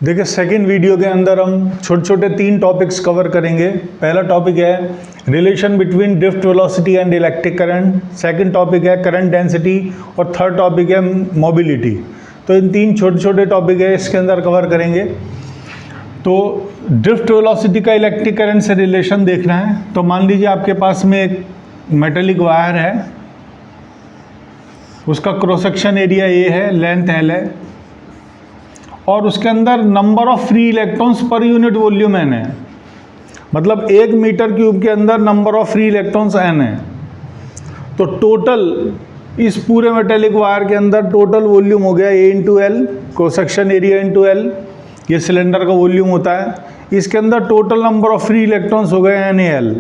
देखिए second video के अंदर हम छोटे छोटे 3 टॉपिक्स कवर करेंगे। पहला टॉपिक है relation between drift velocity and electric current, second topic है करंट डेंसिटी और थर्ड टॉपिक है मोबिलिटी। तो इन 3 छोटे छोटे टॉपिक है इसके अंदर कवर करेंगे। तो ड्रिफ्ट वेलोसिटी का इलेक्ट्रिक करंट से रिलेशन देखना है। तो मान लीजिए आपके पास में एक मेटेलिक वायर है, उसका क्रॉस सेक्शन एरिया ए है, लेंथ एल है और उसके अंदर number of free electrons per unit volume n है। मतलब 1 मीटर क्यूब के अंदर number of free electrons n है। तो टोटल इस पूरे मेटेलिक वायर के अंदर टोटल वॉल्यूम हो गया A into L, cross section area into L, ये सिलेंडर का वॉल्यूम होता है। इसके अंदर total number of free electrons हो गए एन ए एल।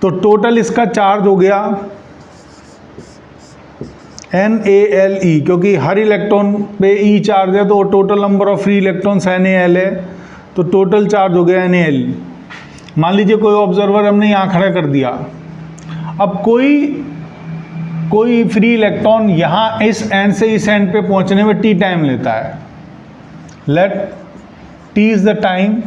तो टोटल इसका चार्ज हो गया एन ए एल ई, क्योंकि हर इलेक्ट्रॉन पे ई चार्ज है तो total number of free electrons n A L है। तो टोटल चार्ज हो गया एन ए एल। मान लीजिए कोई ऑब्जर्वर हमने यहाँ खड़ा कर दिया। अब कोई फ्री इलेक्ट्रॉन यहाँ इस एंड से इस एंड पे पहुँचने में टी टाइम लेता है। Let T is the time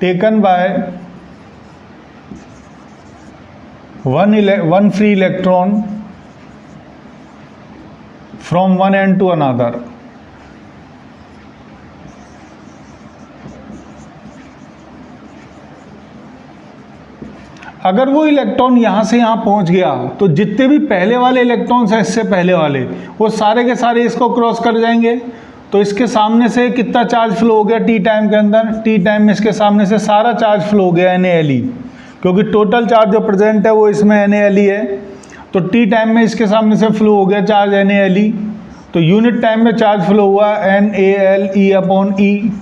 taken by one free electron from one end to another। अगर वो इलेक्ट्रॉन यहाँ से यहाँ पहुँच गया तो जितने भी पहले वाले इलेक्ट्रॉन्स हैं इससे पहले वाले, वो सारे के सारे इसको क्रॉस कर जाएंगे। तो इसके सामने से कितना चार्ज फ्लो हो गया टी टाइम के अंदर? टी टाइम में इसके सामने से सारा चार्ज फ्लो हो गया एन ए एल ई, क्योंकि टोटल चार्ज जो प्रेजेंट है वो इसमें एन ए एल ई है। तो टी टाइम में इसके सामने से फ्लो हो गया charge N A L E. तो यूनिट टाइम में चार्ज फ्लो हुआ N A L E upon E,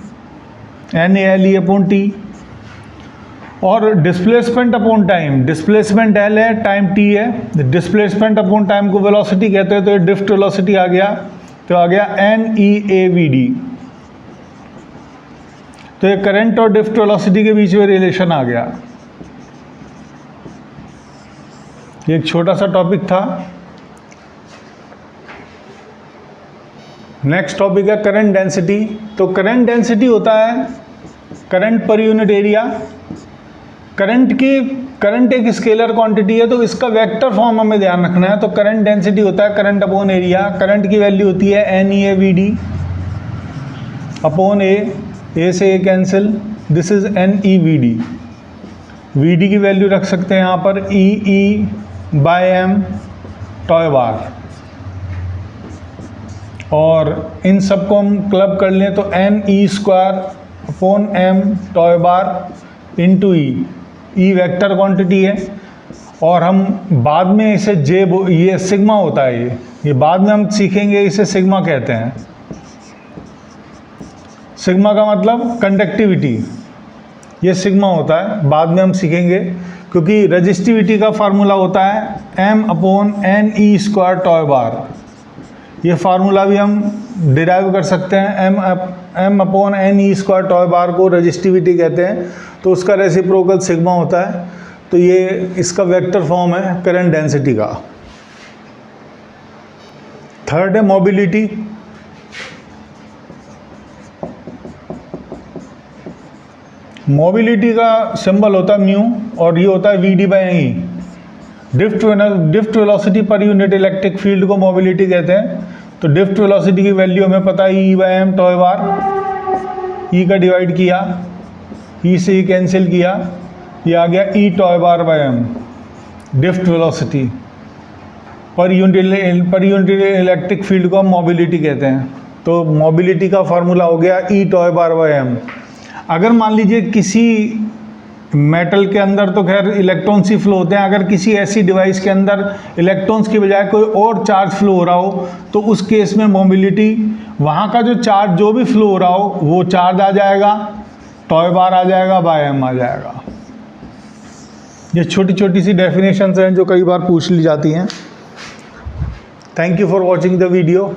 N A L E upon T. और displacement upon time, displacement L है, टाइम टी है। डिस्प्लेसमेंट अपॉन टाइम को velocity कहते हैं। तो ये ड्रिफ्ट वेलोसिटी आ गया, तो आ गया n E A we d. तो ये करंट और ड्रिफ्ट वेलोसिटी के बीच में रिलेशन आ गया। ये एक छोटा सा टॉपिक था। नेक्स्ट टॉपिक है करंट डेंसिटी। तो करंट डेंसिटी होता है current per unit area. Current एक स्केलर क्वांटिटी है, तो इसका वेक्टर फॉर्म हमें ध्यान रखना है। तो करंट डेंसिटी होता है करंट अपॉन एरिया। करंट की वैल्यू होती है N E A we D upon A से A cancel, this is N E V D. V D की वैल्यू रख सकते हैं यहाँ पर E by M tau bar, और इन सबको हम क्लब कर लें तो N E square upon M tau bar into E vector quantity है। और हम बाद में इसे जे, ये सिग्मा होता है, ये बाद में हम सीखेंगे, इसे सिग्मा कहते हैं। सिग्मा का मतलब कंडक्टिविटी, ये सिग्मा होता है, बाद में हम सीखेंगे। क्योंकि रजिस्टिविटी का फार्मूला होता है M upon N E square tau bar. ये फार्मूला भी हम डिराइव कर सकते हैं। M upon N E square tau bar को रजिस्टिविटी कहते हैं, तो उसका रेसिप्रोकल सिग्मा होता है। तो ये इसका वेक्टर फॉर्म है करंट डेंसिटी का। थर्ड है मोबिलिटी। मोबिलिटी का सिंबल होता है म्यू, और ये होता है v d by e. Drift velocity पर यूनिट इलेक्ट्रिक फील्ड को मोबिलिटी कहते हैं। तो ड्रिफ्ट वेलोसिटी की वैल्यू हमें पता है ई बाई एम टॉय बार। ई का डिवाइड किया, ई से ई कैंसिल किया, ये आ गया E tau bar by M. Drift velocity पर यूनिट इलेक्ट्रिक फील्ड को हम मोबिलिटी कहते हैं। तो मोबिलिटी का फार्मूला हो गया E tau bar by M. अगर मान लीजिए किसी मेटल के अंदर तो खैर इलेक्ट्रॉन्स ही फ्लो होते हैं, अगर किसी ऐसी डिवाइस के अंदर इलेक्ट्रॉन्स की बजाय कोई और चार्ज फ्लो हो रहा हो, तो उस केस में मोबिलिटी, वहाँ का जो चार्ज जो भी फ्लो हो रहा हो वो चार्ज आ जाएगा, टॉय बार आ जाएगा, बाय एम आ जाएगा। ये छोटी छोटी सी डेफिनेशंस हैं जो कई बार पूछ ली जाती हैं। Thank you for watching the video.